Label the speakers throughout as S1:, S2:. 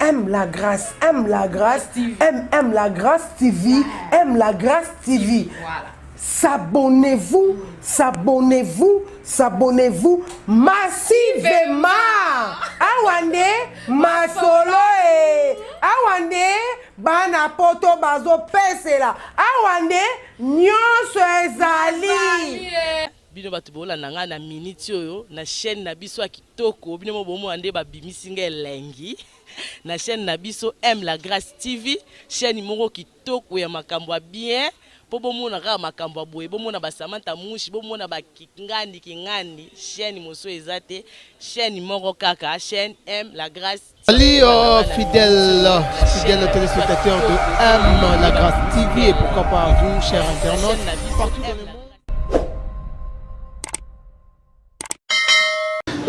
S1: aime la grâce, aime la grâce, aime la grâce TV, aime la grâce TV.
S2: Voilà.
S1: S'abonnez-vous, s'abonnez-vous, s'abonnez-vous massivement. Awande masolo awande bana poto bazo pesela awande nyonso ezali.
S3: Bino batu bola nanga na minute oyo na chaîne na biso ya kitoko bino bomo ande ba bimisinga elengi na chaîne na biso aime la grâce TV chaîne moko kitoko ya makambo bien po bomona ka makambo boye bomona ba Samantha Mushi bomona ba kingandi chaîne moso ezate chaîne moko kaka chaîne aime la grâce.
S4: Salut fidèles téléspectateurs de aime la grâce TV et pourquoi pas vous chers internautes partout dans le monde.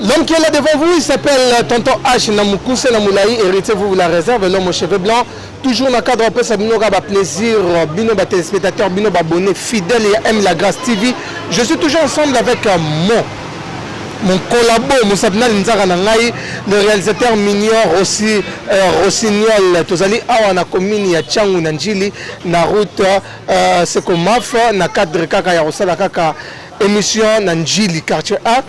S4: L'homme qui est là devant vous, il s'appelle Tonton H. Namoukousse Namoulaï, héritier vous la réserve, l'homme aux cheveux blancs. Toujours dans le cadre, on peut s'abonner à plaisir, bino téléspectateurs, bino abonnés fidèles et aime la grâce TV. Je suis toujours ensemble avec mon collabo, Moussabna Nzara Nangaï, le réalisateur mignon aussi Rossignol. Tozali awa na commune ya Tchangu Nanjili, na route Sekomaf, na cadre kaka ya Rosala kaka émission Nanjili quartier A.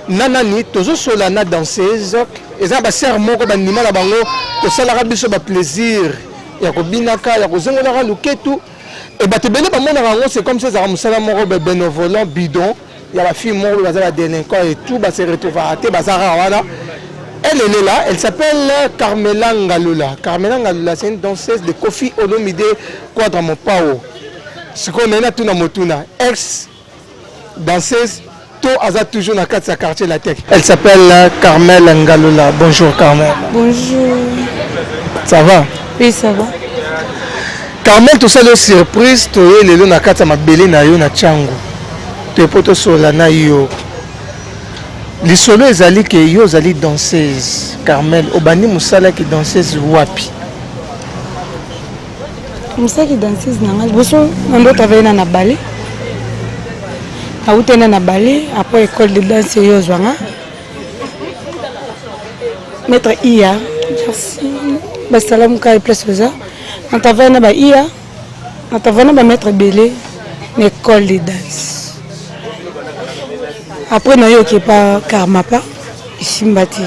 S4: Nanani tozo solana danseuse eza ba ser moko ba ndima na bango to sala biso ba plaisir ya ko binaka ya ko zengola ka luketu e ba tebele ba mona rango c'est comme ça za musala moko ba bénévolant bidon ya ba fille moko ba za délinquant et tout ba se retrouve à te ba zara wana. Elle est là, elle s'appelle Carmela Ngalula. Carmela Ngalula c'est une danseuse de Kofi Olomide Quadra Pao. Ce qu'on a tout na motuna ex danseuse Aza toujours dans le quartier la tech. Elle s'appelle Carmel Ngalula. Bonjour Carmel.
S5: Bonjour.
S4: Ça va?
S5: Oui, ça va.
S4: Carmel, tout ça le surprise, tu es le na kata mabeli na yo na Tchangu. Tu es poto solana yo. Les solos ezali que yo zali danseuse. Carmel, obani musala ki danseuse wapi?
S5: Musala ki danseuse nanga. Boso ndo travailler na ballet. Autena na ballet après école de danse yo zwanga maître Ia ba salam ka place za antavana ba Ia antavana ba maître Belé na école de danse après na yo qui pas Karmapa isimbati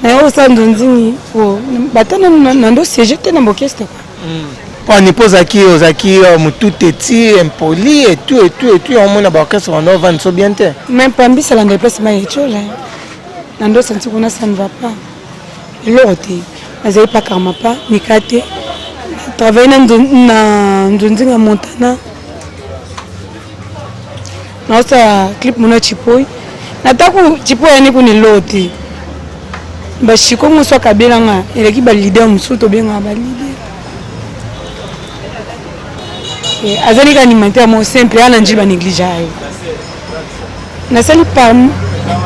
S5: na yo sandonzingi o batana nando CGT na orchestre.
S4: On y pose qui tout est impoli et tout, on m'a dit on va vendre bien.
S5: Même pas si ça ne déplace pas, Nando senti qu'on ça ne va pas. L'autre, elle pas Karmapa, Mikate, travaille dans Ndunzinga Montana. Dans ce clip mon chipoy, natako chipoy yani kuni l'autre. Bashiko muswa kabela nga, il qui ba leader musuto bien nga ba leader. Azali alimentaire mo simple ala njiba négligeable. Na sali parmi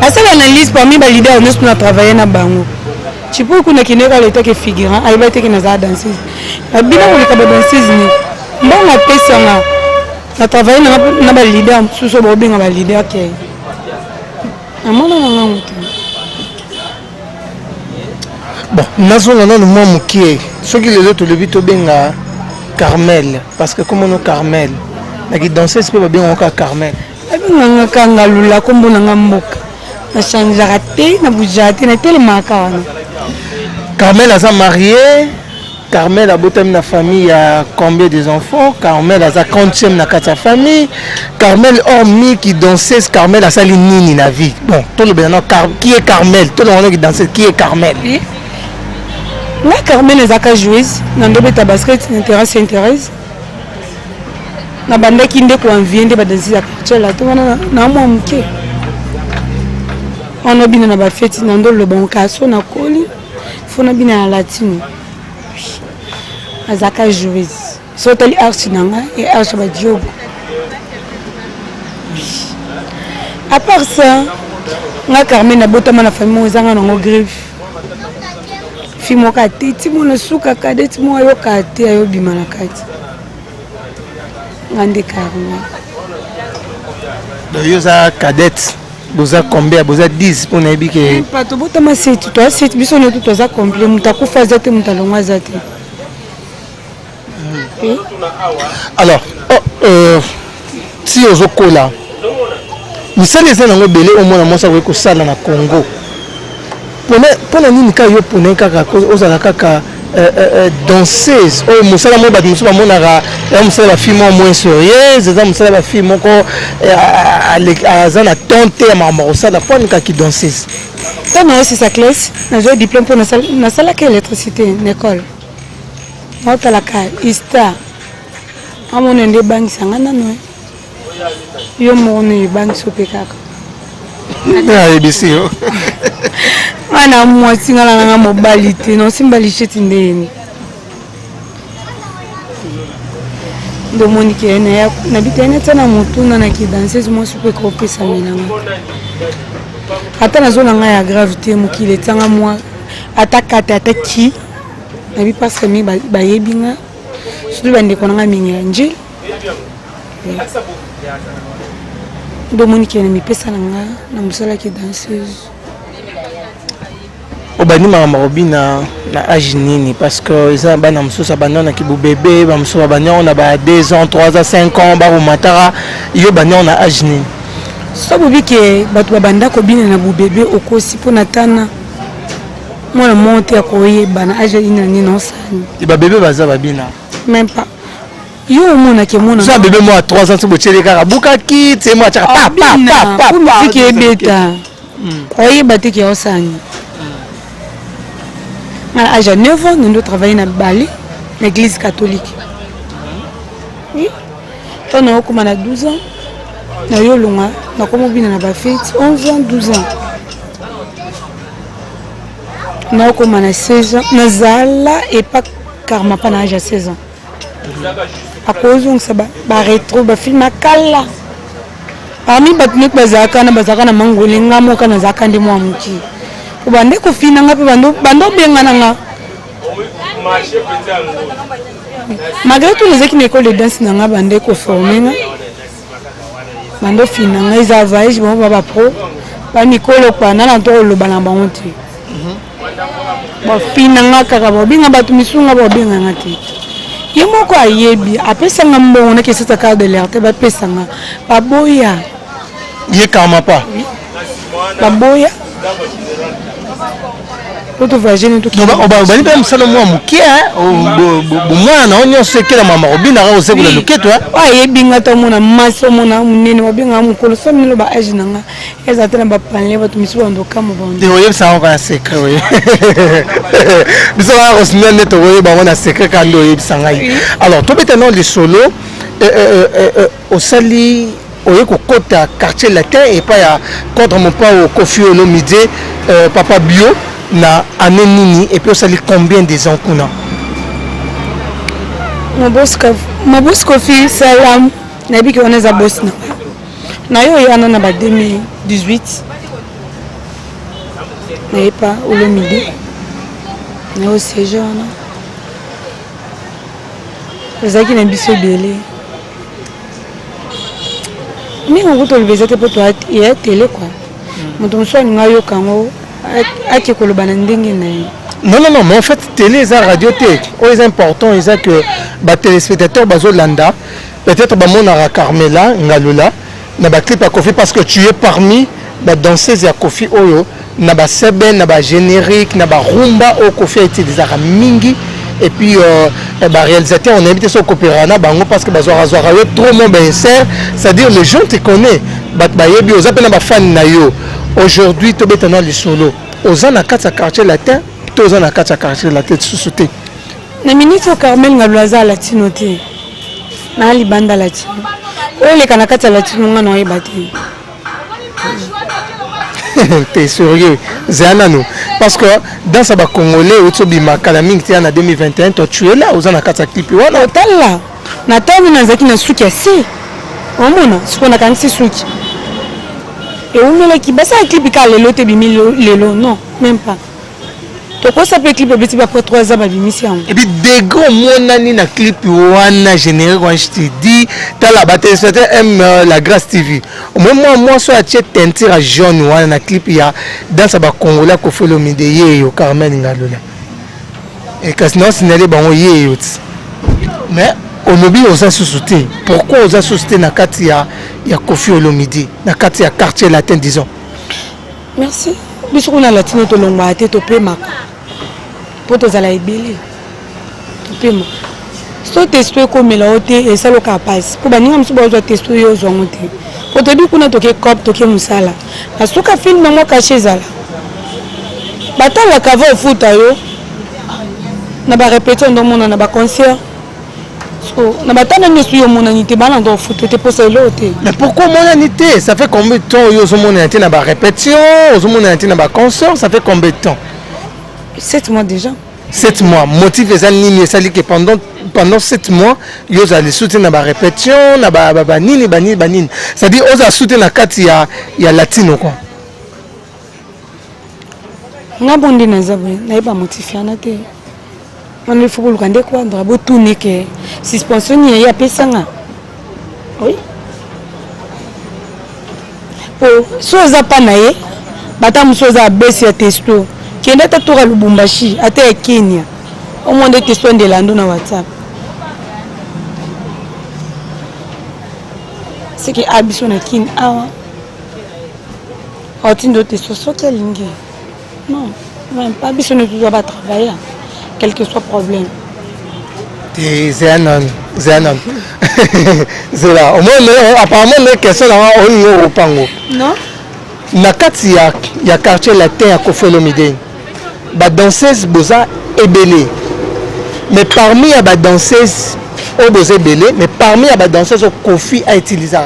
S5: asali analyse parmi ba leader nous na travailler na bango. Tu peux kuna kineka l'état que figurant, aiba te que na za danseuse. Abina ko ka ba danseuse ni. Mbonga pesa nga. Na travailler na ba leader suso ba benga ba leader ke. Amona nga mutu.
S4: Bon, nazo na no mo mukie. Soki lelo to lebi to benga Carmel, parce que comme on a Carmel, qui dansait, c'est pas bien encore Carmel.
S5: On a Kangalula, comme on a Moka. On a changé raté, on a bougé, on a tellement carré.
S4: Carmel a marié, Carmel a botté na famille, il y a combien des enfants? Carmel a 40e na sa famille. Carmel hormis qui dansait, Carmel a sali nini na vie. Bon, tout le monde qui est Carmel, tout le monde qui dansait, qui est Carmel?
S5: La Carmel est à jouer, dans le basket, intéresse. Na banda kinde ko enviende ba danser à quartier là, to na mo mke. On a bien na ba fête na ndo le bon kaso na koli. Faut na bien na latino. Azaka jouer. Sotali archi nanga et archi ba diogo. À part ça, na Carmel na botama na famille ozanga na griffe. Fimo kati timo suka kadeti mo yo kati ayo bimana kati ngande Carmel
S4: de yoza cadette boza combien boza 10 pour na bike
S5: pas to botama 7 to 7 biso ne to za complet mutakufa zate mutalongwa zate.
S4: Alors si ozokola misali eza nango ebele omona mwasi akoki kosala na Congo mpona nini kaka yo pona kaka ozala kaka danseuse oyo mosala moko bato mosusu bamonaka eza mosala bafille moko moins sérieuse eza mosala bafille moko aza na tente ya makambo kosala mpo ani kaki danseuse
S5: ntango naosisa classe nazwa diplôme mpo nasalaka électricité na école naotalaka ista amona nde ebangisanga nano yo moko no ebangisa mpe kaka
S4: ayebisi yo
S5: ana mwasi nga nanga mobali te nosimba licheti ndeni ndomoni ke na bitene tana mutuna na ki danseuse mwasi mpe kopesa milanga ata nazona nga ya grave te mokili etanga mwa ata kate ata ki na bi parce que mi bayebi nga surtout bandeko nanga mingi ya njili ndomoni ke na mipesa nanga na mosala ki danseuse
S4: obani makambo bina na âge nini parce que eza bana mosusu abandi na kibu bébé bamosusu babandi na ba 2 ans 3 ans 5 ans bakomataka yo bandi na âge nini
S5: so bobi ke bato babanda kobina na bubebe okosi mpona tana mwana monte ya koyeba na âge nini na nini osani
S4: babebe baza babina
S5: même pas yo omonake mona
S4: so bébé mo à 3 ans so botieli kaka bukaki tie mo atiaka pa
S5: muziki ebeta oyeba te ke osani à l'âge de 9 ans, nous travaillons dans Bali, l'église catholique. Oui. Quand on a 12 ans, nous avons fait 11 ans, 12 ans. Nous avons 16 ans. Nous avons et pas car ma pas à 16 ans. À cause de ça, rétro, film à Kala. Parmi les batuniques, bazaka na mangolinga, moka na zakande mo amuki. Bande ko fina nga pe bando benga nga malgré tout les équipes école de danse nga bande ko former nga bando fina nga isa voyage bon baba pro ba mikolo pa na to lo bana bango te ba fina nga kaka ba binga batu misunga ba benga nga te yemo ko ayebi apesa nga mbongo na kesita carte de l'air te ba pesa nga ba boya
S4: ye kama pa
S5: ba boya tout voyager tout
S4: obani pe msala mwa mukie bomwana na onyo sekela mama obina ka osekula loketo
S5: ayebinga to mona maso mona munene wabinga mukolo so milo ba age nanga eza tena ba panle ba tumisi bondo kamo bondo
S4: de oyeb sa ka secret oye biso ba ko sinene to oyeb ba na secret ka ndo oyeb sangai alors to beta non les solo osali oye kokota quartier latin et pas ya contre mon pas au Kofi Olomide papa bio na année nini et puis osali combien des ans kuna
S5: ma boss Kofi salam na biki on za boss na yo yana na ba 2018 na pas Olomide na au séjour ezaki na biso belé mais on retrouve les autres pour toi et à télé quoi mon son ngayo kango aki kolobana ndenge na
S4: non mais en fait télé et radio tech c'est important c'est que ba téléspectateurs bazolanda peut-être ba monara Carmela Ngalola na ba clip à Kofi parce que tu es parmi ba danseuses à Kofi oyo na ba seben na ba générique na ba rumba au Kofi a utilisé mingi et puis bah, réalisateur on a invité sur Copérana bango parce que bazora trop mon ben c'est-à-dire les gens te connaissent bah yebi aux appels na fan na yo aujourd'hui to betana les solo aux na kata quartier latin to aux na kata quartier latin sous-sauté
S5: na ministre Carmel Ngaloza latino te na libanda latino ole kana kata latino nga no yebati
S4: t'es sérieux Zanano parce que dans ça congolais utsobima kalaming tia na 2021 toi tu es là aux na kata clip
S5: wala otala na tabu na zaki na suki asi omona sikona kanisi suki et on met qui basa clip ka lelo te bimi lelo non même pas Toko ça peut clip petit après 3 ans ba bimisi.
S4: Et puis des gros monani na clip wana généré quand je te dis t'as la bataille c'était la Grâce TV. Même moi soit à teinture jaune wana na clip ya dans ça ba congolais ko fait le mideye yo Carmen Ngalola. Et que sinon signalé bango yeyo. Mais on oublie aux associés. Pourquoi aux associés na kati ya Kofi Olomide na kati ya quartier latin disons.
S5: Merci. Biso na latino to longwa te to pema. Poto za la ebele. To pema. So testo ko melaote et ça le capaz. Ko baninga msuba zo testo yo zo ngote. Poto bi kuna toke cop toke musala. Asuka film mo caché zala. Batala kavo futa yo. Na ba répéter ndo mona na ba concert. So na batana nyosu yo mona nité bana ndo futa te posa lote.
S4: Mais pourquoi monanité? Ça fait combien de temps yo zo monanité na ba répétition, zo monanité na ba concert, ça fait combien de temps?
S5: 7 mois déjà.
S4: 7 mois. Motif est nini ça dit que pendant 7 mois, yo allez soutenir na ba répétition, na ba nini. Ça dit oza soutenir na kati ya latino quoi.
S5: Nga bondi na zabwe, na yeba motif yana te. On il faut que le quoi drabo tourner que suspension ni ya pesanga. Oui. Oh, soza panaye, bata musoza besi ya testo. Kenda tatura Lubumbashi, ate ya Kenya. Au moins des testo de lando na WhatsApp. C'est que abiso na kin awa. Otindo testo soka lingi. Non, même pas abiso ne doit pas travailler. Quel que soit le problème.
S4: C'est un homme. C'est là. Au moins, apparemment, les questions là, on y est au pango.
S5: Non?
S4: Nakati ya quartier latin à Kofi Olomide. Ba danseuse boza ebele. Mais parmi les danseuses au boza ebele, mais parmi les danseuses Kofi a utilisé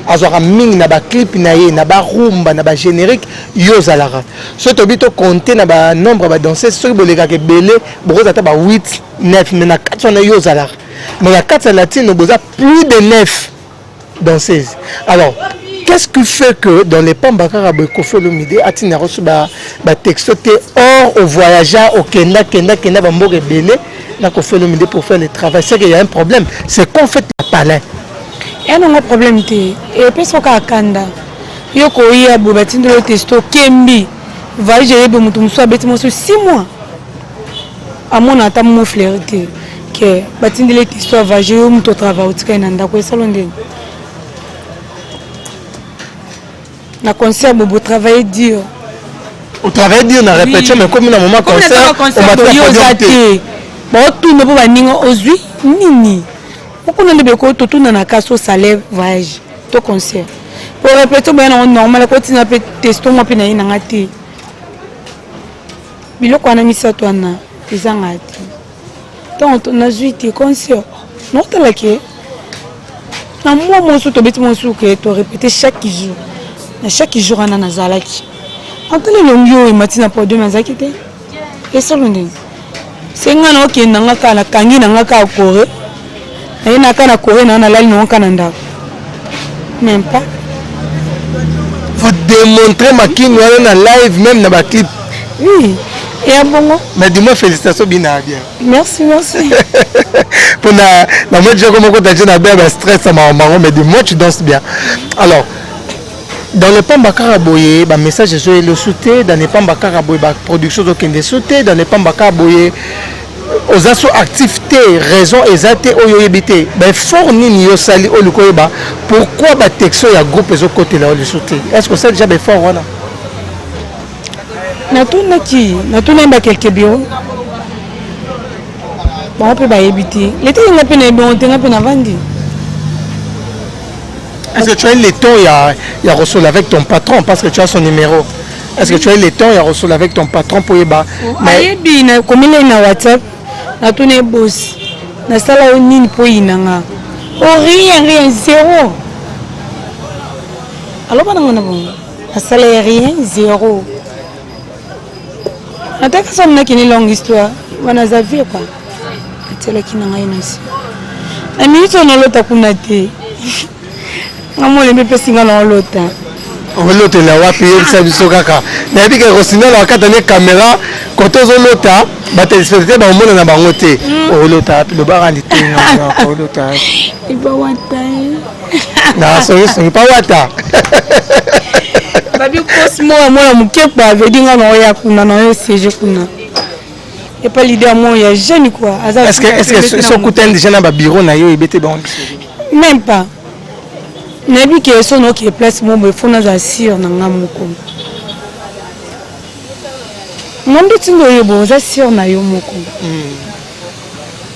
S4: azora ming na ba clip na ye na ba rumba na ba générique yo zalara. So to bito compter na ba nombre ba danseuses so bolega ke belé boza ata ba 8 9 mais na 4 na yo zalara. Mais la 4 latine boza plus de 9 danseuses. Alors qu'est-ce qui fait que dans les Pambakara Kofi Olomide atina reçu ba texto te or au voyageur au Kenya ba mboke belé na Kofi Olomide pour faire le travail. C'est qu'il y a un problème, c'est qu'on fait le palais.
S5: Il y a un problème. Et puis, ce qu'on a kanda, il y a un problème. Le testo Kembi va gérer le mouton 6 mois. À mon attaque, mon frère, que le testo va gérer le mouton travail. Na concert, on travaille dur.
S4: On travaille dur, on a répété, mais comme on a un moment concert, on va faire
S5: bon, tout ne peut pas dire aujourd'hui, nini. Pourquoi on ne peut pas tout dans la casse au salaire voyage, tout concert. Pour répéter, on normal, quand on a fait tester, on a fait une ngati. Bilo qu'on a mis ça toi na, ils ont ngati. Donc on a joué des concerts. Non, t'as la qui. Na moi sou to beti mon sou que tu répéter chaque jour. Na chaque jour on a nazalaki. Antene longyo et matina pour deux mazaki te. Et ça l'on c'est ngana oke nanga kala kangi nanga ka Corée et na kana Corée na lali no kananda même pas
S4: faut démontrer makini na live même na ba clip
S5: oui et à bongo
S4: mais dis-moi félicitations bien.
S5: Merci
S4: pour na moi je comme quand tu as bien stress à maman mais dis-moi tu danses bien. Alors dans les Pambakara boye ba message zo le sauté dans les Pambakara boye ba production zo kende sauté dans les Pambakara boye aux asso activité raison exacte oyo yebité ben fort nini yo sali o lukoyeba pourquoi ba texto ya groupe zo côté là le sauté est-ce que ça déjà ben fort wana
S5: na tuna ba quelques bio bon peut ba yebité l'été nga pe na bon tenga pe na vandi.
S4: Est-ce que tu as eu le temps il y a reçu avec ton patron parce que tu as son numéro? Est-ce que tu as eu le temps il y a reçu avec ton patron pour y ba?
S5: Mais bien comme il est na WhatsApp na tout ne boss na sala nini po inanga. Oh rien zéro. Alors pas na bon. Na sala rien zéro. Ata ka somna kini longue histoire. Wana za vie quoi. Atela kinanga inasi. Na minute on lota kuna te. Ngamo le mpe singa na lota.
S4: On lota la wapi ça biso kaka. Na bi ke rosina la kata ne caméra Quand on lota, téléspectateur ba omona na bango te. O lota le barandi te na o lota.
S5: Il va wata.
S4: Na so pas wata.
S5: Babi cosmo moi mukepa vedinga na ya kuna na yo siège kuna. Et pas l'idée à moi ya jeune quoi.
S4: Est-ce que so kutende déjà na ba bureau na yo ebete ba on
S5: même pas. Nabi que son ok place mon be fona za sir na ngamoko. Monde tingo yebo za sir na yo moko.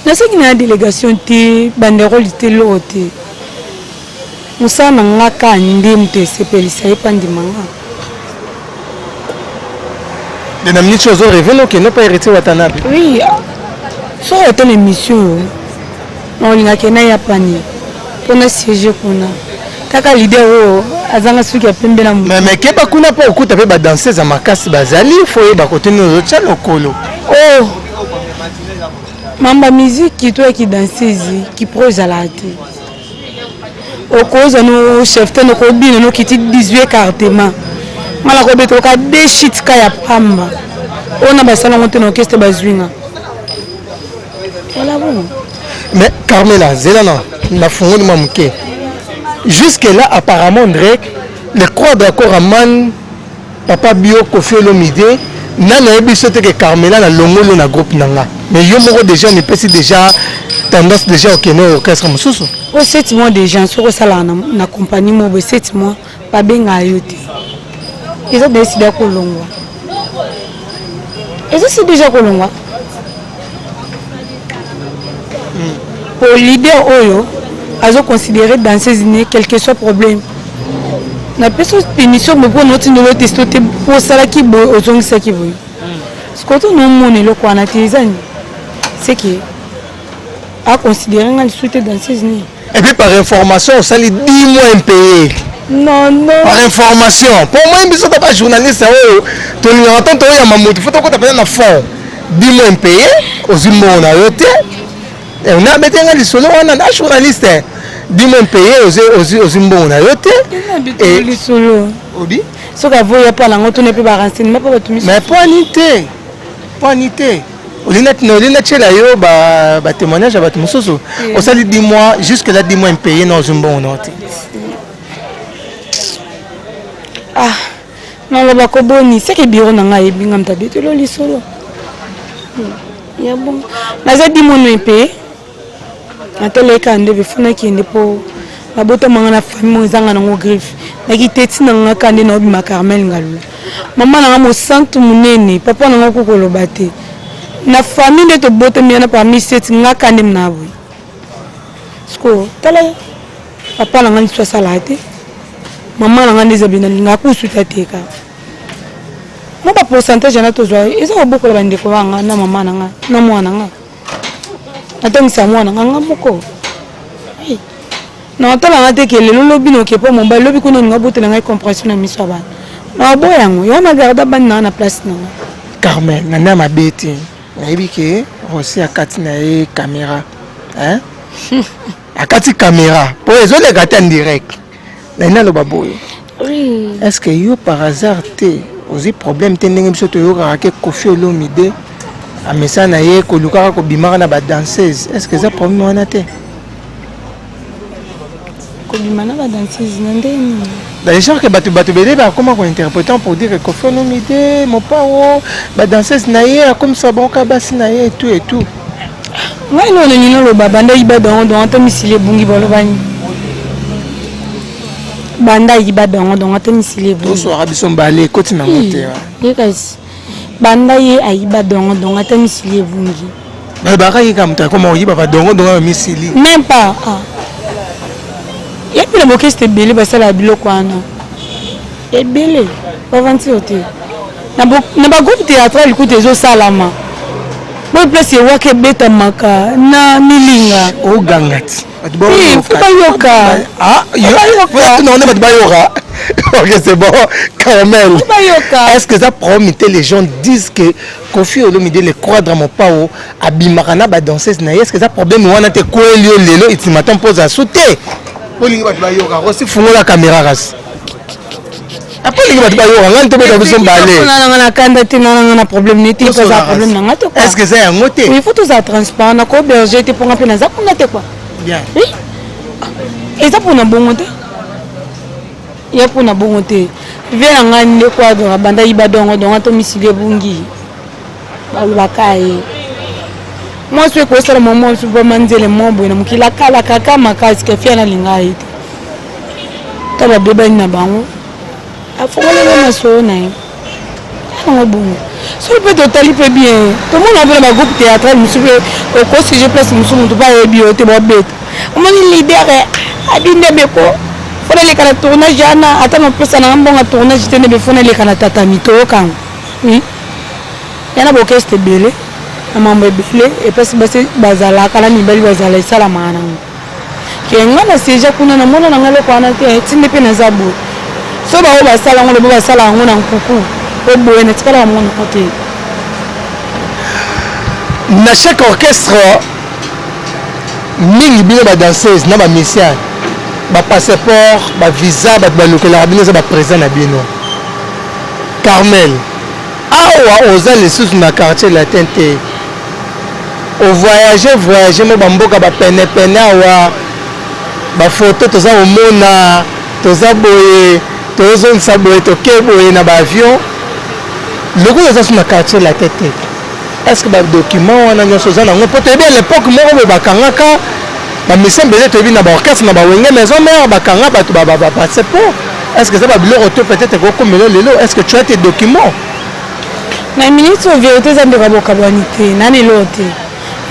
S5: Na ce qui na délégation te banderole te lote. Musa na ngaka ndi mte sepelisa epandi manga.
S4: De na minute chose rêver non que ne pas hériter Watanabe.
S5: Oui. So est une émission. On linga kena ya pani. Pona siège kuna. Kaka leader o azanga suki pembe na mu.
S4: Mais ke ba kuna pa okuta pe ba danseuse à makasi bazali faut ba côté nos autres lokolo.
S5: Oh. Mamba musique qui toi qui danseuse qui prose à la tête. Au cause no chef te no ko bino no kiti 18 cartement. Mala ko beto ka de shit ka ya pamba. On a basala monter no orchestre bazwinga. Voilà bon.
S4: Mais Carmela Zelana na fongo ni mamuke. Jusque là apparemment Drake le croix d'accord à man papa bio Koffi Olomide na ebiso te que Carmela na longolo na groupe nanga. Mais yo moko déjà ne peut déjà tendance déjà au keno orchestre mususu.
S5: Au 7 mois déjà sur sala na compagnie mo 7 mois pas benga yote. Ils ont décidé ko longwa. Et c'est déjà ko longwa. Pour leader oyo azo considérer dans ces années quel que soit problème. Na personne pénition me pour notre nouveau testo te pour sala ki bo ozong sa ki bo. Ce que nous monne le quoi na tizani. C'est que à considérer nga souhaiter dans ces années.
S4: Et puis par information, ça les 10 mois impayés.
S5: Non, non.
S4: Par information. Pour moi, ils ne sont pas journalistes. Tu entends, tu as mamouti. Il faut que tu aies un fond. 10 mois impayés. Aux humains, on a yoté. Et on a mis un solo, on a un journaliste. 10 mois impayés aux humains, on a yoté.
S5: Et les solo.
S4: Obi?
S5: Ce que vous n'avez pas la honte, on ne peut pas renseigner.
S4: Mais pas nité. Pas nité. Ba témoignage à Batmusoso. On s'est dit 10 mois, jusque là 10 mois impayés dans un bon note.
S5: Ah, non, le bakoboni, c'est que bureau n'a pas bien comme t'habites le solo. Il y a bon. Mais ça dit mon impayé. En tel cas, on devait faire qui n'est pas. La botte m'a la famille, ils ont un griffe. Mais qui t'est dit n'a pas de noble ma Carmel galou. Maman n'a pas santé mon nez, papa n'a pas le batté. Na famille de te botte mienne parmi cette n'a pas de naboui. Sco, t'as papa n'a pas de salade. Maman n'a pas de zabina, n'a pas de soutien. Moi, pas pourcentage, j'en ai toujours. Ils ont beaucoup de bande quoi, na maman n'a, na moi n'a. Attends, ça moi n'a, beaucoup. Non, t'as la tête que le lobby ne qui pas mon bal, lobby qu'on a beaucoup de compréhension à Missoaba. Non, bon, il y a ma garde à banane à place.
S4: Carmel, nana ma bête. Naibike, aussi à Katina et caméra. Hein? À Kati caméra. Pour les autres, les gâteaux en direct. Nana le babou.
S5: Oui.
S4: Est-ce que yo par hasard t'es aussi problème t'es n'engagé sur toi que Koffi Olomide a message na ye ko luka ko bimara na ba danseuse. Est-ce que ça problème on a t'es?
S5: Ko bimara ba danseuse nandeni.
S4: D'ailleurs que batu bébé bah comment on interprète pour dire que Koffi Olomide mon pao ba danseuse na ye comme ça bon kabasi na ye et tout et tout.
S5: Ouais non non le babanda iba donc ata misile bungi bolo bani. Banda iba donc ata misile bungi.
S4: To so arabiso mbale koti na moté.
S5: Yes. Banda ye aiba donc ata misile bungi.
S4: Mais baka yika mta comment yiba ba donc misili.
S5: Même pas. Et puis le moquette c'était belé parce que la biloko ana. Et belé. Pas vanti oté. Na ba groupe théâtral écoute ezo salama. Moi place ye wake beta maka na milinga
S4: O gangati.
S5: Oui, faut pas yoka.
S4: Ah, yoka. Non, on est pas yoka. Ok, c'est bon. Carmel. Est-ce que ça promettait les gens disent que Koffi Olomide le croix dans mon pao abimarana ba danseuse na est-ce que ça problème on a te quoi lelo et tu m'attends pose à sauter. Olingi ba yoka aussi fungo la caméra ras. Après olingi bato bayoka ngani to beta biso mbale
S5: nanga na kanda te nanga na problème ne te poza problème nanga te quoi
S4: est-ce que ça yango te
S5: il faut tout ça transparent na ko berger te ponga pe na za kuna te quoi
S4: bien
S5: oui et ça pour na bongo te ya pour na bongo te vient ngani ne quoi dans banda iba dongo dongo to misile bungi balubakaye moi je ko sala maman je veux manger le mombo na mukila kala kaka makasi ke fia na lingai te taba beba na bango afongole na so na ngo bongo so peut totali peut bien tout le monde a vu le groupe théâtral monsieur au cours si je place monsieur tout pas bio te ba bête on est leader abinde beko fona le kala tournage ana ata no pesa na mbonga tournage tene be fona le kala tata mito kan oui yana boke ste belé amambe belé et pesa basi bazala kala ni bali bazala sala maana ke ngana seja kuna na mona na ngale kwa na te tinde pe na zabo so ba o basala ngolo ba basala ngona nkuku o boye na tikala mona côté
S4: na chaque orchestre mingi bino ba danseuse na ba musicien ba passeport ba visa ba lokela bino za ba présent na bino Carmel awa oza les sous na quartier latin te o voyager mo ba mboka ba pene awa ba photo toza omona toza boye tozo nsaboye toke boye na ba avion loko oza sous na quartier latin te est-ce que ba document wana nyonso za nango po te bien l'époque moko ba kangaka ba mission belé to bi na ba orchestre na ba wenge maison mère ba kanga ba passeport est-ce que ça va biloko to peut-être ko komelo lelo est-ce que tu as tes documents
S5: na ministre of vérité za ndeka bokabwanité nani lote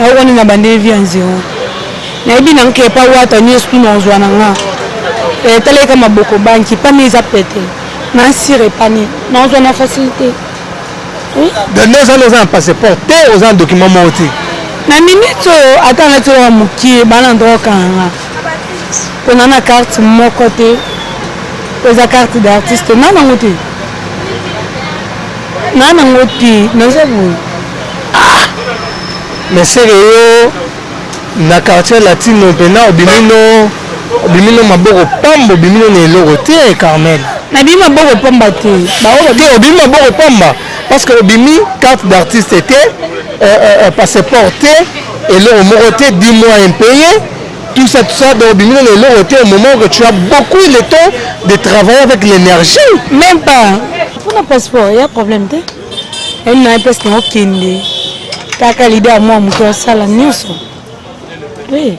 S5: awoni na bande vie en zéro na ebi na nke pa wata ni estu na ozwana nga tele kama boko banki pa mise à péter na sire pani na ozwana facilité oui
S4: de nos ans un passeport te aux un document monté
S5: na minute ata na tsoa muki bana ndoka nga kona na carte moko te oza carte d'artiste na ngote na ngote na zebu
S4: mais sérieux na quartier latino pena obimino maboko pambo obimino ne eloko te Carmel
S5: na bima boko pamba te
S4: ba o obimi maboko pamba parce que obimi carte d'artiste était passeport et le moko te 10 mois impayé tout ça donc obimi ne eloko te au moment que tu as beaucoup le temps de travailler avec l'énergie
S5: même pas pour le passeport il y a problème te elle n'a pas de okende kaka l'idée à moi muto sala nyuso oui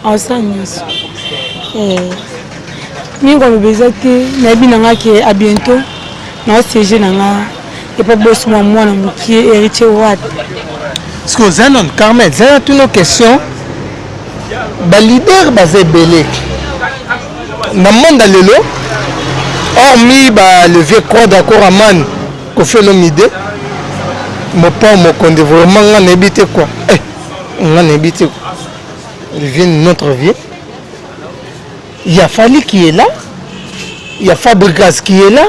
S5: en ça nyuso mingo lobezate na binanga ke à bientôt na CG nanga et pas boss moi na muki héritier wat
S4: ce que zanon Carmel ça toutes nos questions ba leader basé belé na monde lelo hormis ba le vieux croix d'accord aman ko fait l'omide mon père mon conde vraiment on habite quoi on habite quoi il vient notre vie il y a Fali qui est là il y a Fabregas qui est là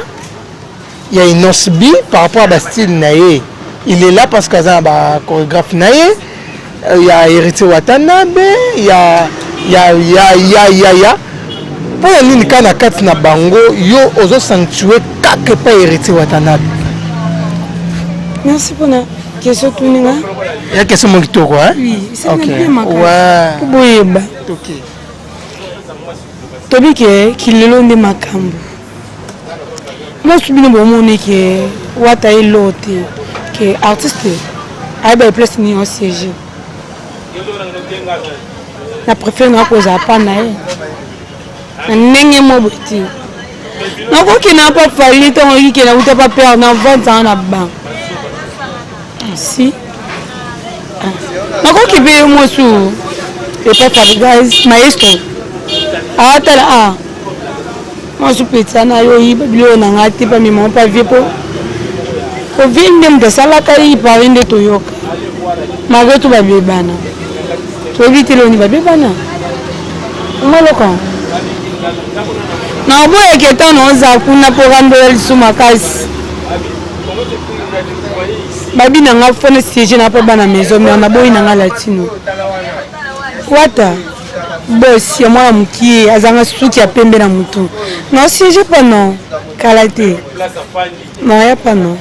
S4: il y a Inosbi par rapport à Bastille Naye il est là parce qu'il y a un chorégraphe Naye il y a Héritier Watanabe il y a pour nini kana kati na bango yo ozo sanctuer kake pa Héritier Watanabe.
S5: Merci pour la question Tuninga.
S4: Il y a question mon kitoko hein?
S5: Oui, c'est
S4: okay.
S5: bien ma
S4: ouais.
S5: Kuboyeba.
S4: OK.
S5: Tobike kilelo nde makambo. Moi je bino bomone ke wata elote ke artiste ai ba place ni en CG. Na préfère na koza pa na e. Na nenge mo boti. Na ko ki na pa fali to ngi ke na uta pa perdre na 20 ans na banque. Si. Nako kibe mosu et pas Fabregas maestro. Atala mosu petana yo iba bilo na ngati pa mimo pa viepo. Ko vinde mde salaka yi parinde to yoka. Magetu ba bebana. To vitilo ni ba bebana. Ngoloka. Na boye ketano za kuna pogando ya sumakasi. Babi nanga fone siege na pa bana maison mais na boyi nanga latino wata boss ya mwa mukie azanga suki ya pembe na mutu na siege pa non Kalaté. Non, il n'y a pas non.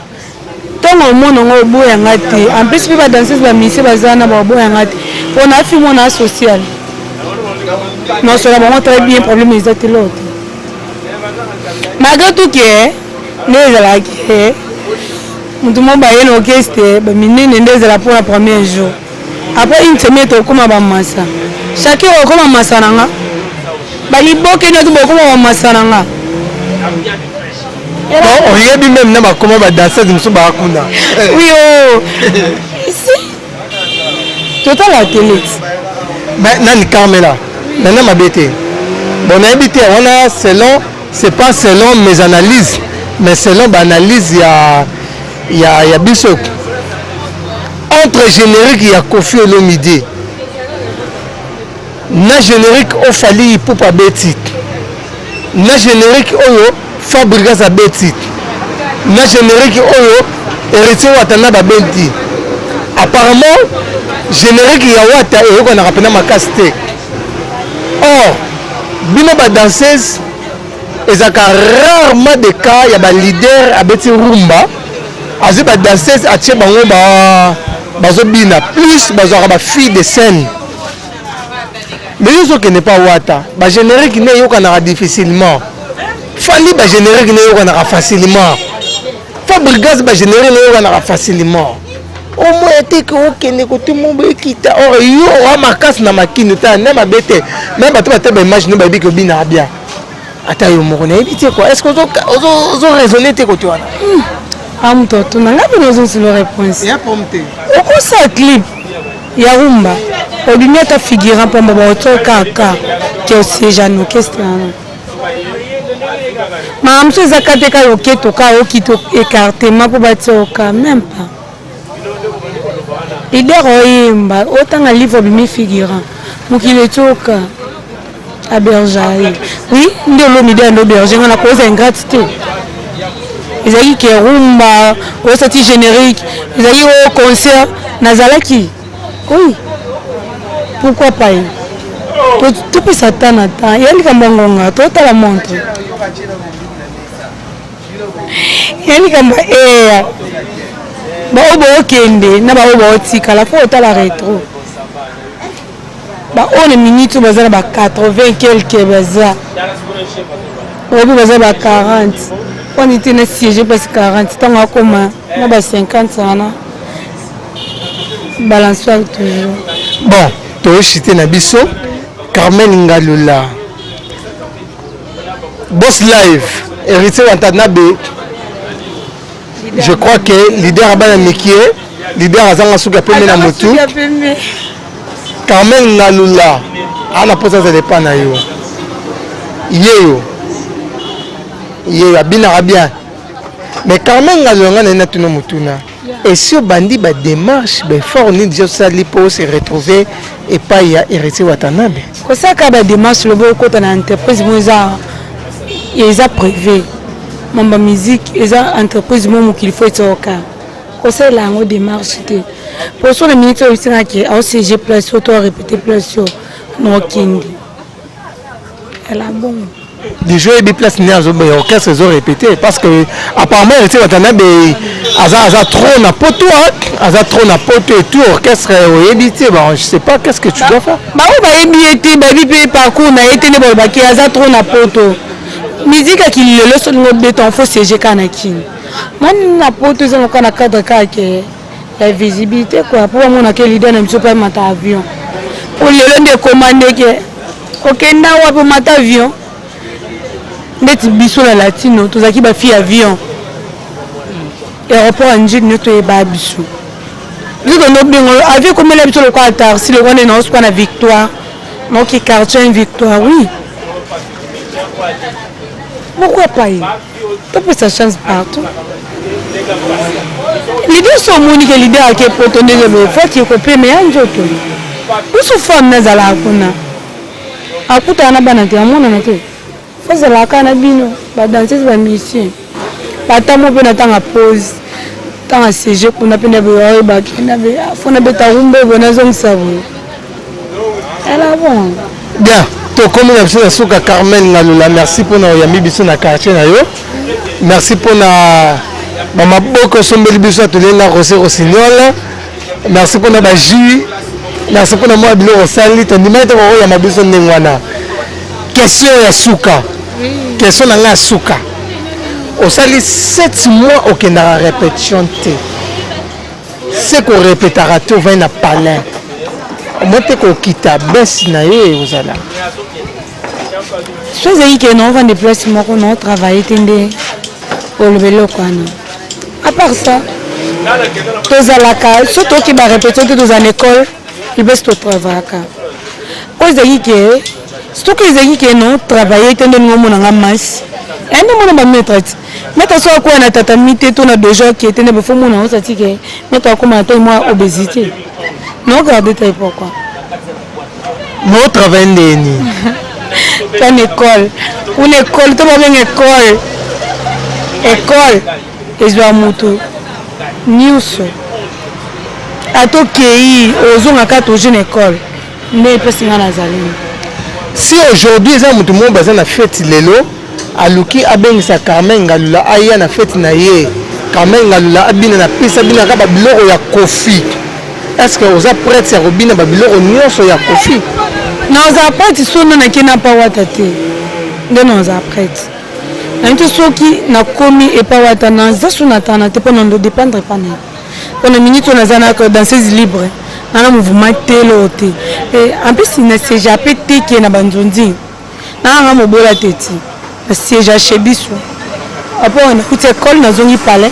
S5: Tant que mon nom est beau et engagé. En plus, il va danser la mission bazana beau et engagé. On a fait mon social. Non, c'est vraiment très bien problème les autres l'autre. Malgré tout que les là que tout le monde va y orchestre, ben mine n'est là pour le premier jour. Après une semaine au comme à massa. Chacun au comme à massa nanga. Bali boke na tout beaucoup à massa nanga.
S4: Non, on y est même n'a comment va danser de Moussa Barakuna.
S5: Oui oh. Ici. Total la télé.
S4: Mais nani Carmela. Nana ma bête. Bon, on a habité, on a selon, c'est pas selon mes analyses, mais selon l'analyse, il y a Bissok. Entre générique, il y a Kofi Olomide. Na générique, au fali pour pas bêtit. Na générique, oyo, Fabrigas a bêtit. Na générique, oyo, héritier Watana ba bêtit. Apparemment, générique, il y a Wata et on a rappelé ma casse-tête. Or, bino ba danseuse ezaka rarement des cas ya ba leader abeti rumba azu ba danseuse atie bango bazo bina plus bazo ba fille de scène mais ce qui n'est pas wata ba générique ne yokana difficilement fali ba générique ne yokana facilement Fabrigas ba générique ne yokana facilement au moins était que okene ko tout monde kita or yo wa makasi na makini ta na mabete même bato ba image no ba bi ko bina bien ata yo mo na ebité quoi est-ce que ozo raisonner te ko tu wana
S5: Am toto na ngapi nozo sur la réponse
S4: ya pomte
S5: oko sa clip ya rumba obimia ta figurant pamba ba oto kaka que aussi jano question ma amso zakate ka yoketo ka okito écartement pour battre ka même pas leader oyemba autant un livre bimi figurant mokile toka a berger oui ndelo leader ndo berger on a causé ingratitude ils ont dit que rumba au sorti générique ils ont dit au concert nazalaki oui pourquoi pas tout peut s'attendre à temps il y a une kambonga tout à la montre il y a une kamba baobo okende na baobo otikala fo otala rétro baone minute bazala ba 80 quelque baza obi bazala ba 40 on était na siège parce 40 tant akoma na ba 50 sana balançoire toujours
S4: bon to chité na biso Carmen Ngalula Boss Live héritier Watanabe. Je crois que leader Abana Mikie, leader Azanga Souga Pemé na motu. Carmen Ngalula, ana posa ça dépend na yo. Yeyo. Yeyo abina bien. Mais Carmen Ngalula na tuno mutuna. Et si bandi ba démarche ba fort ni déjà ça li pour se retrouver et pas ya héritier Watanabe.
S5: Ko ça ka ba démarche le boko ta na entreprise moza. Ils a privé. Mamba musique et ça entreprise momo qu'il faut être au cas conseil là en démarche pour sur les minutes aussi là qui a aussi j'ai place auto répéter place no king elle a bon
S4: des jeux et des places n'est pas orchestre ils ont répété parce que apparemment il était Watanabe aza trop na poto aza trop na poto et tout orchestre évité bon je sais pas qu'est-ce que tu dois faire
S5: bah on va éviter bah bi parcours na été ne ba ki aza trop na poto musique qui le son de béton faut siéger kanaki man na poto ça na cadre ka ke la visibilité quoi pour mon na que leader na mso pas mata avion pour le de commander que okenda wa pour mata avion net biso la latino to zaki ba fi avion aéroport en jig neto e ba biso biso no bingo avion comme la biso le quoi tard si le on est dans na victoire donc qui quartier victoire oui. Pourquoi pas il peut sa chance partout. L'idée sont monique l'idée à qui peut donner le faut qu'il copie mais un jour tout. Où sont femmes nazala kuna. Akuta na bana te amona na te. Faut la kana bino ba danser ba mission. Ba tamo pe na tanga pause. Tanga CG kuna pe na ba kina be fona beta rumbe bona zong savo. Elle a bon.
S4: Bien. To comme la Souka Carmen Ngalula merci pour nous yami biso na quartier na yo Merci pour la maman beaucoup sombeli biso tulena Rosé Rossignol. Merci pour la jus. Merci pour la moi bilo osali to ndima to ya mabiso ndengwana. Question ya suka. Question na suka. Osali 7 mois au kenda répétition té. C'est qu'on répétera tout va na palais. Moi te ko kita bes na ye osala.
S5: Chose yi que non va déplacement qu'on a travaillé tende pour le vélo quoi non. À part ça, tous à la case, surtout qui va répéter que dans une école, il va se travailler. Chose yi que surtout que les qui non travailler tende nous mon en masse. Et nous mon mettre mettre ça quoi na tatamité tout na déjà qui était ne faut mon on ça que mettre comme à moi obésité. Non regardez ça pourquoi.
S4: Moi travaille ndeni.
S5: Une école, tout le monde école. École, ils ont moto. News. À tout pays, aux hommes à une école. Mais personne n'a zalé.
S4: Si aujourd'hui, ils ont tout le monde basé na fête lelo, aluki abeng sa Carmen Galula aya na fête na ye. Carmen Galula abina na pisa bina ka biloko ya kofi. Est-ce que vous êtes prêts à robiner babiloko nyonso ya kofi?
S5: Non, ça prête, ils sont dans qui n'a pas watate. Non, ça prête. Quand ceux qui n'a commis et pas watana, ça sont attendant, t'es pas non de dépendre pas né. Pendant minute on a zana que dans ces libres, on a mouvement téloté. Et en plus il ne s'est jamais qui na banzondi. Na on a mobola tete. C'est déjà chez biso. Après on a toute école na zongi palais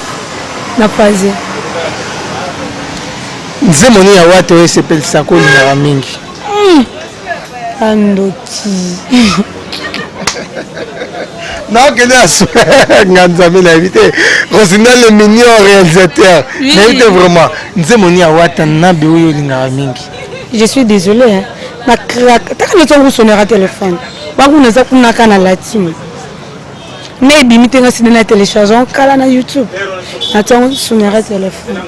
S5: na phase.
S4: Nzemoni ya watu s'appelle Sako na mingi.
S5: Andoti.
S4: Non, que là, Nganzami l'a invité. Rosinal le mignon réalisateur. L'invité vraiment. Nzemoni awata nabi uyo lingara mingi.
S5: Je suis désolé. Hein. Ma craque. T'as qu'à nous sonner à téléphone. Wagu naza kuna kana latino. Mais bimite nga sinena téléchargeant kala na YouTube. Attends sonner à téléphone.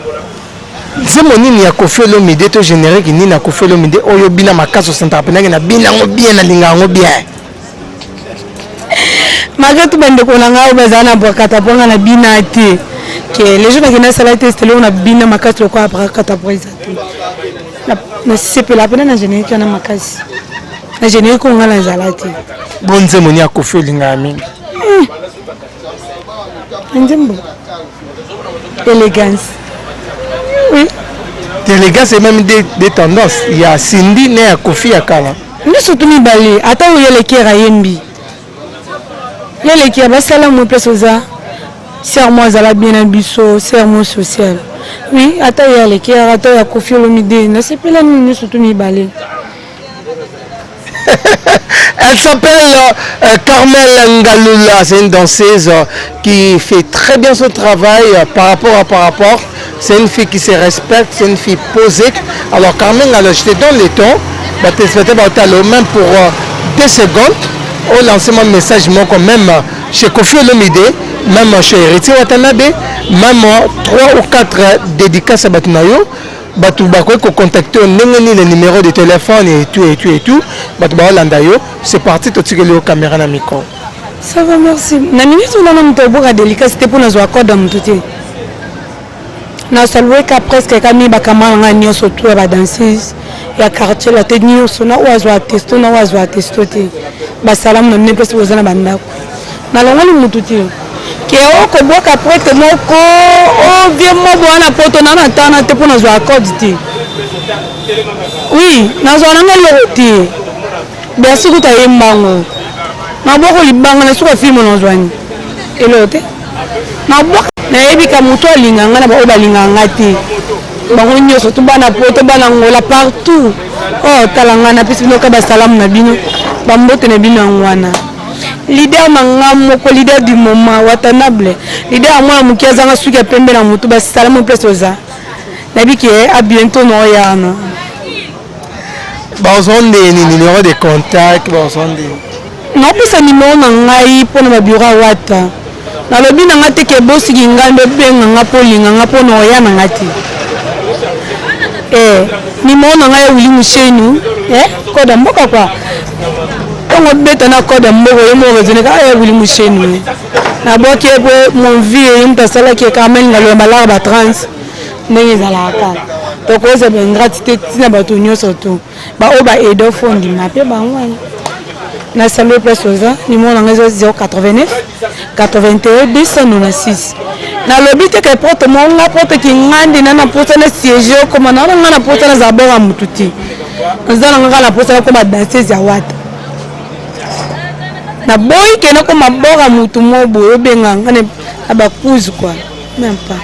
S4: Nzemoni ni akofé l'omide to générique ni na kofé l'omide oyo bina makaso centrapena na bina ngo bien na linga bien.
S5: Malgré tout bande ko nanga obazana bokata bonga na bina te que les gens qui na sala test le on a bina makaso ko abrakata poisa na c'est la peine na générique na makasi na générique ko ngala zalati
S4: Bon Nzemoni akofé linga mingi.
S5: Nzembo élégance. Oui.
S4: L'élégance c'est même des tendances. Il y a Cindy né à Kofi Akala.
S5: Nous surtout mi balé. Attends où il y a les kera yembi. Il y a les kera basala mo place oza. Serment zala bien ambiso, serment social. Oui, attends il y a les kera, attends il y a Kofi Olomide. Ne c'est pas là nous surtout mi balé.
S4: Elle s'appelle Carmel Ngalula, c'est une danseuse qui fait très bien son travail par rapport. C'est une fille qui se respecte, c'est une fille posée. Alors Carmel Ngalula, je te donne le temps, même pour 2 secondes, au lancer mon message, même chez Kofi Olomide, même chez Héritier Watanabe, même 3 ou 4 dédicaces à Batunayo. Batu bako ko contacter les numéros de téléphone et tout batu ba landayo c'est parti to tikeli caméra na micro.
S5: Ça va merci na minute on a mon tobo délicat c'était pour nous accorder dans tout na saluer ka presque kami ba kama ngani surtout ba danseuse ya quartier la tenir sona oazo testo na oazo testo te ba salam na ne pesi ozana bandako na longa lu mututi que o ko boka prête moko o bien mo bona poto na na tana te pona zo accord ti oui na zo na ngelo ti bien sûr ta yembango na boko libanga na suka film na zwani elote na boko na yebi ka muto alinganga na ba balinganga ti bango nyoso to bana poto bana ngola partout oh talanga na pisi no ka ba salam na bino ba mbote na bino ngwana leader mangamo ko leader du moment watanable leader moi mukiaza nga suki pembe na mutu ba salamu presoza nabiki a bientôt no yana
S4: bazonde ni numéro de contact bazonde
S5: non pesa numéro na ngai pona ba bureau wata na lobi na ngate ke bosi ngando benga ngapo linga ngapo no yana ngati numéro na ngai wili mushenu ko da mboka kwa on bête na code mboko yo mo raisonner ka ya buli mushenu na boki mon vie une personne qui est quand même ngalo malala ba trans ndenge zalaka to ko se ben gratitude tina bato nyonso to ba o ba edo fondi ma pe ba ngwana na saluer place oza numéro na 089 81 296 na lobi te ke porte mo nga porte ki ngandi na porte na siège comme na nga na porte na zabora mututi nzala nga na porte ko ba danseuse ya wata na boy ke na ko mabora mutu mo boyo benga ngane abakuzu quoi même pas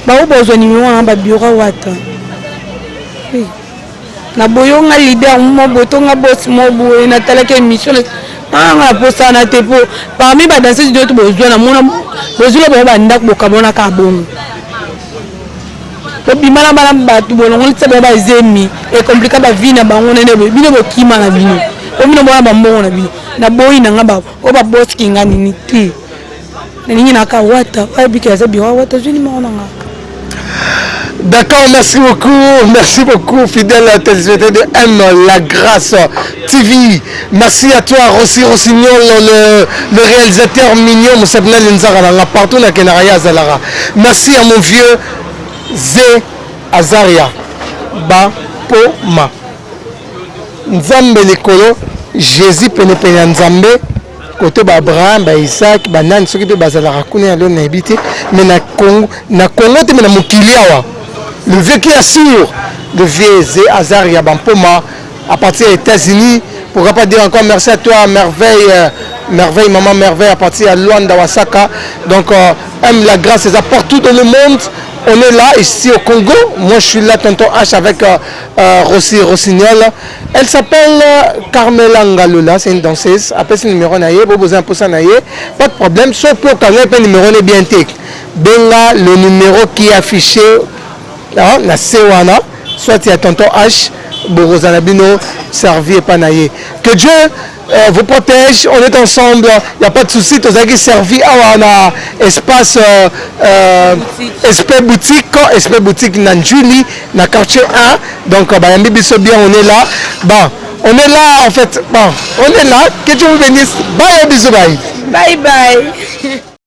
S5: ba o bozo numéro na ba bureau wata oui na boyo nga leader mo boto nga boss mo boyo na talaka émission nga posa na te po parmi ba danseuse d'autres bozo na mona bozo ba ba ndak bokabona ka bongo to bimana bana batu bolongo tsebe ba zemi e compliqué ba vie na bango nene bino bokima na bino o bino bona ba mbongo na bino na boyi na nga ba o ba boss kinga nini te nini na ka wata ba bika za biwa wata juni mo na nga.
S4: D'accord, merci beaucoup, fidèle téléspectateur de M La Grâce TV. Merci à toi, Rossi Rossignol, le réalisateur mignon, Moussabna Lenzara, partout dans Kenaraya Zalara. Merci à mon vieux Zé Azaria, Bapoma. Nzambe Lekolo, Jésus Penepene Nzambe. Côté Abraham, Isaac, Banan, ceux qui peuvent basalara kune à l'on habité, mais na Congo, te na Mokiliawa. Le vieux qui assure, le vieux Zé Azaria Bampoma, à partir des États-Unis, pourquoi pas dire encore merci à toi, merveille, maman merveille, à partir de Luanda, Wasaka. Donc, aime la grâce, c'est partout dans le monde. On est là, ici au Congo. Moi, je suis là, tonton H, avec Rossi Rossignol. Elle s'appelle Carmela Ngalola, c'est une danseuse. Après, c'est le numéro naïe, vous besoin un peu ça naïe. Pas de problème, sauf pour quand même, le numéro est bien tic. Benga, le numéro qui est affiché, la Sewana, soit il y a tonton H, Borozanabino, servi et pas naïe. Que Dieu vous protège, on est ensemble, il n'y a pas de souci, tous qui servi à un espace Esprit boutique Nanjuli, dans quartier 1, donc bien on est là, bon, on est là en fait, bon, on est là, que Dieu vous bénisse, bye bisous bye.
S5: Bye bye.